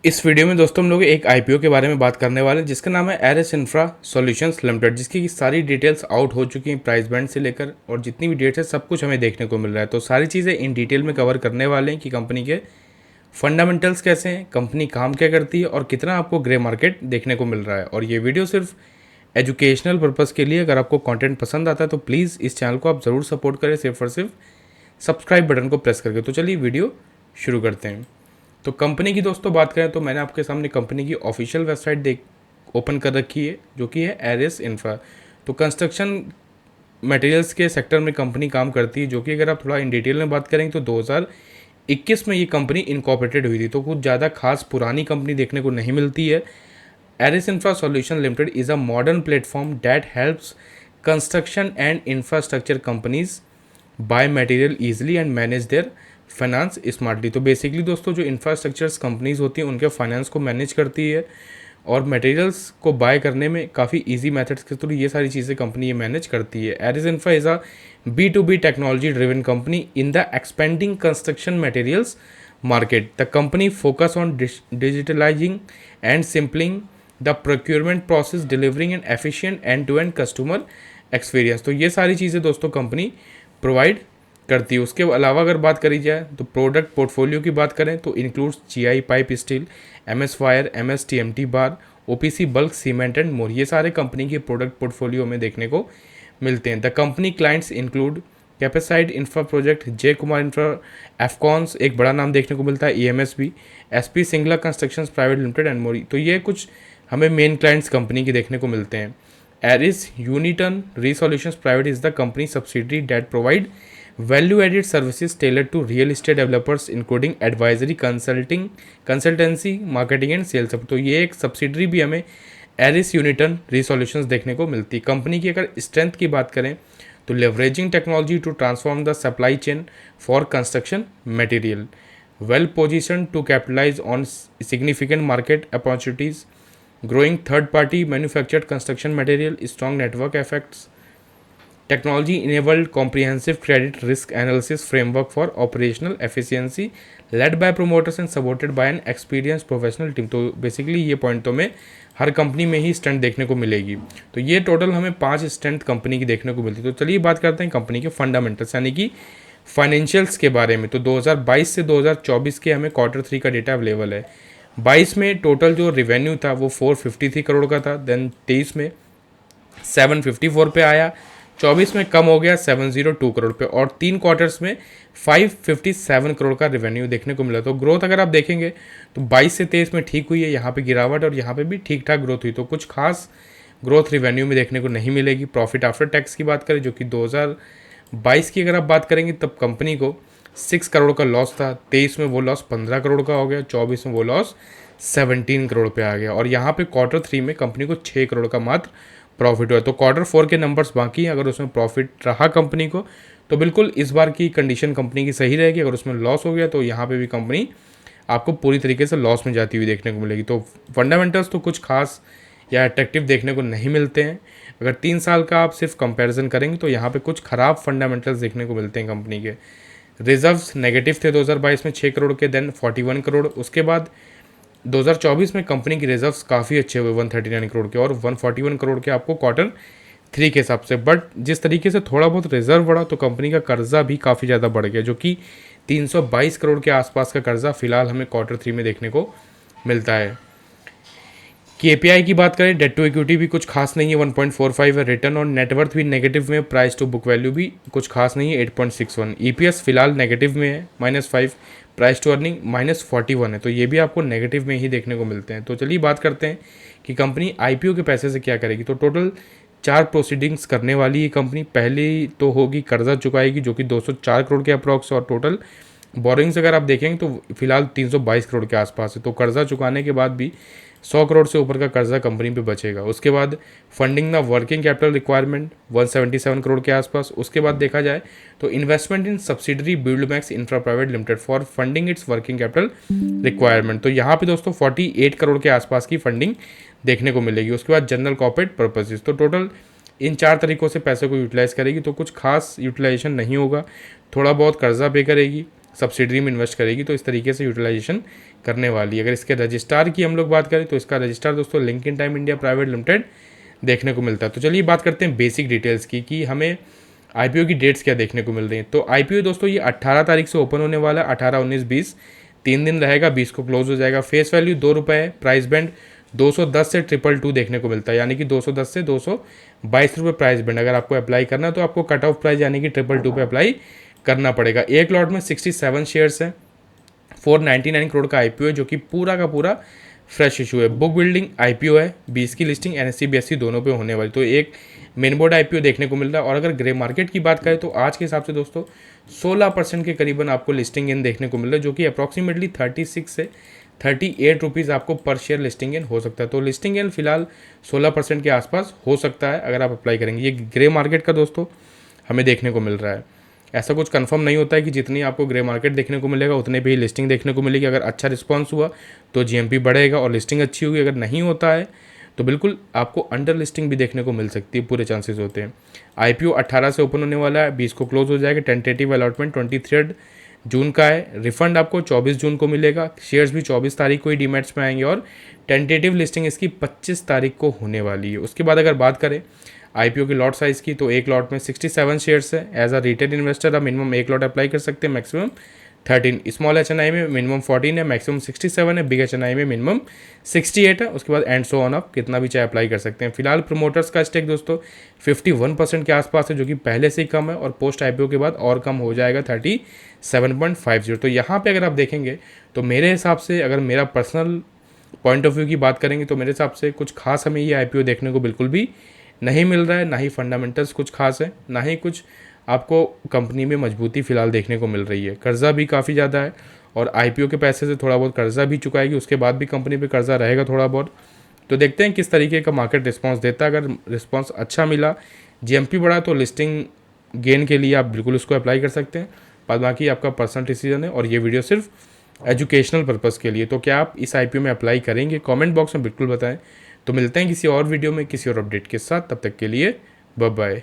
इस वीडियो में दोस्तों हम लोग एक आईपीओ के बारे में बात करने वाले हैं जिसका नाम है एरिस इंफ्रा सॉल्यूशंस लिमिटेड, जिसकी सारी डिटेल्स आउट हो चुकी हैं प्राइस बैंड से लेकर, और जितनी भी डेट्स है सब कुछ हमें देखने को मिल रहा है। तो सारी चीज़ें इन डिटेल में कवर करने वाले हैं कि कंपनी के फंडामेंटल्स कैसे हैं, कंपनी काम क्या करती है और कितना आपको ग्रे मार्केट देखने को मिल रहा है। और ये वीडियो सिर्फ एजुकेशनल पर्पज़ के लिए, अगर आपको कंटेंट पसंद आता है तो प्लीज़ इस चैनल को आप ज़रूर सपोर्ट करें, सिर्फ और सिर्फ सब्सक्राइब बटन को प्रेस करके। तो चलिए वीडियो शुरू करते हैं। तो कंपनी की दोस्तों बात करें तो मैंने आपके सामने कंपनी की ऑफिशियल वेबसाइट ओपन कर रखी है, जो कि है एरिस इंफ्रा। तो कंस्ट्रक्शन मटेरियल्स के सेक्टर में कंपनी काम करती है, जो कि अगर आप थोड़ा इन डिटेल में बात करेंगे तो 2021 में ये कंपनी इनकॉर्पोरेटेड हुई थी। तो कुछ ज़्यादा खास पुरानी कंपनी देखने को नहीं मिलती है। Aris infra solution limited is a modern platform that helps construction and infrastructure companies buy material easily and manage their finance smartly. तो बेसिकली दोस्तों जो इंफ्रास्ट्रक्चर्स कंपनीज होती हैं उनके फाइनेंस को मैनेज करती है, और मटेरियल्स को बाय करने में काफ़ी इजी मेथड्स के थ्रू ये सारी चीज़ें कंपनी ये मैनेज करती है। Aris infra is a B2B technology driven company in the expanding construction materials market. The company focus on digitalizing and simplying the procurement process, delivering an efficient end-to-end customer experience. तो ये सारी चीज़ें दोस्तों company provide करती है। उसके अलावा अगर बात करी जाए तो प्रोडक्ट पोर्टफोलियो की बात करें तो includes GI pipe steel, MS wire, MS TMT bar, OPC bulk cement and more. ये सारे कंपनी के प्रोडक्ट पोर्टफोलियो में देखने को मिलते हैं। The company clients include Capacite infra project, Jai Kumar infra, Afcons एक बड़ा नाम देखने को मिलता है, EMS भी, SP Singla constructions private limited and मोरी। तो ये कुछ हमें मेन क्लाइंट्स कंपनी के देखने को मिलते हैं। Aris Unitern resolutions private is the company subsidiary that provide value added services tailor to real estate developers including advisory, consulting, consultancy, marketing and sales. तो ये एक सब्सिडरी भी हमें एरिस यूनिटन रीसोल्यूशंस देखने को मिलती है। कंपनी की अगर स्ट्रेंथ की बात करें तो leveraging technology to transform the supply chain for construction material, well positioned to capitalize on significant market opportunities, growing third party manufactured construction material, strong network effects, technology enabled comprehensive credit risk analysis framework for operational efficiency, led by promoters and supported by an experienced professional team। तो basically ये point तो में हर company में ही strength देखने को मिलेगी। तो ये टोटल हमें 5 स्ट्रेंथ कंपनी की देखने को मिलती है। तो चलिए बात करते हैं कंपनी के फंडामेंटल्स यानी कि फाइनेंशियल्स के बारे में। तो 2022 से 2024 के हमें Q3 का डेटा अवेलेबल है। 22 में टोटल जो रेवेन्यू था वो 453 करोड़ का था, देन 23 में 754 पे आया, 24 में कम हो गया 702 करोड़ पे, और 3 क्वार्टर्स में 557 करोड़ का रेवेन्यू देखने को मिला। तो ग्रोथ अगर आप देखेंगे तो 22 से 23 में ठीक हुई है, यहाँ पे गिरावट और यहाँ पे भी ठीक ठाक ग्रोथ हुई। तो कुछ खास ग्रोथ रेवेन्यू में देखने को नहीं मिलेगी। प्रॉफिट आफ्टर टैक्स की बात करें जो कि 2022 की अगर आप बात करेंगे तब कंपनी को 6 करोड़ का लॉस था, 23 में वो लॉस 15 करोड़ का हो गया, 24 में वो लॉस 17 करोड़ पे आ गया, और यहाँ पे Q3 में कंपनी को 6 करोड़ का मात्र प्रॉफिट हुआ। तो Q4 के नंबर्स बाकी हैं, अगर उसमें प्रॉफिट रहा कंपनी को तो बिल्कुल इस बार की कंडीशन कंपनी की सही रहेगी। अगर उसमें लॉस हो गया तो यहाँ पे भी कंपनी आपको पूरी तरीके से लॉस में जाती हुई देखने को मिलेगी। तो फंडामेंटल्स तो कुछ खास या अट्रैक्टिव देखने को नहीं मिलते हैं। अगर 3 साल का आप सिर्फ कंपैरिजन करेंगे तो यहाँ पे कुछ ख़राब फंडामेंटल्स देखने को मिलते हैं कंपनी के। रिजर्व्स नेगेटिव थे 2022 में 6 करोड़ के, देन 41 करोड़। उसके बाद 2024 में कंपनी की रिजर्व्स काफ़ी अच्छे हुए 139 करोड़ के और 141 करोड़ के आपको Q3 के हिसाब से। बट जिस तरीके से थोड़ा बहुत रिजर्व बढ़ा तो कंपनी का कर्जा भी काफ़ी ज़्यादा बढ़ गया, जो कि 322 करोड़ के आसपास का कर्जा फिलहाल हमें Q3 में देखने को मिलता है। KPI की बात करें, डेट टू इक्विटी भी कुछ खास नहीं है, 1.45 है। रिटर्न ऑन नेटवर्थ भी नेगेटिव में, प्राइस टू बुक वैल्यू भी कुछ खास नहीं है, 8.61। EPS फिलहाल नेगेटिव में है, -5। प्राइस टू अर्निंग -41 है। तो ये भी आपको नेगेटिव में ही देखने को मिलते हैं। तो चलिए बात करते हैं कि कंपनी IPO के पैसे से क्या करेगी। तो टोटल 4 प्रोसीडिंग्स करने वाली है कंपनी। पहली तो होगी कर्जा चुकाएगी जो कि 204 करोड़ के अप्रॉक्स, और टोटल बोरिंग्स अगर आप देखेंगे तो फिलहाल 322 करोड़ के आसपास है। तो कर्जा चुकाने के बाद भी 100 करोड़ से ऊपर का कर्जा कंपनी पे बचेगा। उसके बाद funding the working capital requirement 177 crore के आसपास। उसके बाद देखा जाए तो investment in subsidiary Buildmax infra private limited for funding its working capital requirement. तो यहाँ पे दोस्तों 48 करोड़ के आसपास की फंडिंग देखने को मिलेगी। उसके बाद जनरल कॉर्पोरेट पर्पसेस। तो टोटल इन 4 तरीकों से पैसे को यूटिलाइज करेगी। तो कुछ खास यूटिलाइजेशन नहीं होगा, थोड़ा बहुत कर्जा पे करेगी, सब्सिडरी में इन्वेस्ट करेगी, तो इस तरीके से यूटिलाइजेशन करने वाली है। अगर इसके रजिस्ट्रार की हम लोग बात करें तो इसका रजिस्ट्रार दोस्तों link time India private limited देखने को मिलता है। तो चलिए बात करते हैं बेसिक डिटेल्स की कि हमें आईपीओ की डेट्स क्या देखने को मिल रही हैं। तो आईपीओ दोस्तों ये 18 तारीख से ओपन होने वाला है, 18, 19, 20 3 दिन रहेगा, 20 को क्लोज हो जाएगा। फेस वैल्यू 2 रुपये है, प्राइस बैंड 210 से 222 देखने को मिलता है, यानी कि 210 से 222 रुपये प्राइस बैंड। अगर आपको अप्लाई करना है तो आपको कट ऑफ प्राइस यानी कि 222 पे अप्लाई करना पड़ेगा। एक लॉट में 67 शेयर्स हैं, 499 करोड़ का आईपीओ है जो कि पूरा का पूरा फ्रेश इशू है। बुक बिल्डिंग आईपीओ है, 20 की लिस्टिंग एनएससी बीएससी दोनों पे होने वाली, तो एक मेन बोर्ड आईपीओ देखने को मिल रहा है। और अगर ग्रे मार्केट की बात करें तो आज के हिसाब से दोस्तों 16% के करीबन आपको लिस्टिंग इन देखने को मिल रहा है, जो कि अप्रॉक्सीमेटली 36 से 38 रुपीज़ आपको पर शेयर लिस्टिंग इन हो सकता है। तो लिस्टिंग इन फिलहाल 16% के आसपास हो सकता है अगर आप अप्लाई करेंगे। ये ग्रे मार्केट का दोस्तों हमें देखने को मिल रहा है। ऐसा कुछ कंफर्म नहीं होता है कि जितनी आपको ग्रे मार्केट देखने को मिलेगा उतने पे ही लिस्टिंग देखने को मिलेगी। अगर अच्छा रिस्पांस हुआ तो जीएमपी बढ़ेगा और लिस्टिंग अच्छी होगी, अगर नहीं होता है तो बिल्कुल आपको अंडर लिस्टिंग भी देखने को मिल सकती है, पूरे चांसेस होते हैं। आईपीओ 18 से ओपन होने वाला है, 20 को क्लोज हो जाएगा। टेंटेटिव अलॉटमेंट 23 जून का है। रिफंड आपको 24 जून को मिलेगा। शेयर्स भी 24 तारीख को ही डीमैट्स में आएंगे और टेंटेटिव लिस्टिंग इसकी 25 तारीख को होने वाली है। उसके बाद अगर बात करें आईपीओ की लॉट साइज़ की, तो एक लॉट में 67 शेयर्स है। एज अ रिटेल इन्वेस्टर आप मिनिमम एक लॉट अप्लाई कर सकते हैं, मैक्सिमम 13। स्मॉल एचएनआई में मिनिमम 14 है, मैक्सिमम 67 है। बिग एचएनआई में मिनिमम 68 है। उसके बाद एंड सो ऑन आप कितना भी चाहे अप्लाई कर सकते हैं। फिलहाल प्रमोटर्स का स्टेक दोस्तों 51% के आसपास है, जो कि पहले से ही कम है और पोस्ट आईपीओ के बाद और कम हो जाएगा 37.50। तो यहाँ पे अगर आप देखेंगे तो मेरे हिसाब से, अगर मेरा पर्सनल पॉइंट ऑफ व्यू की बात करेंगे तो मेरे हिसाब से कुछ खास हमें ये आईपीओ देखने को बिल्कुल भी नहीं मिल रहा है। ना ही फंडामेंटल्स कुछ खास है, ना ही कुछ आपको कंपनी में मजबूती फिलहाल देखने को मिल रही है। कर्जा भी काफ़ी ज़्यादा है और आईपीओ के पैसे से थोड़ा बहुत कर्जा भी चुकाएगी, उसके बाद भी कंपनी पे कर्जा रहेगा थोड़ा बहुत। तो देखते हैं किस तरीके का मार्केट रिस्पांस देता है। अगर रिस्पांस अच्छा मिला, जीएमपी बढ़ा, तो लिस्टिंग गेन के लिए आप बिल्कुल उसको अप्लाई कर सकते हैं। बाद बाकी आपका पर्सनल डिसीजन है और ये वीडियो सिर्फ एजुकेशनल पर्पज़ के लिए। तो क्या आप इस आईपीओ में अप्लाई करेंगे? कमेंट बॉक्स में बिल्कुल बताएं। तो मिलते हैं किसी और वीडियो में किसी और अपडेट के साथ, तब तक के लिए बाय बाय।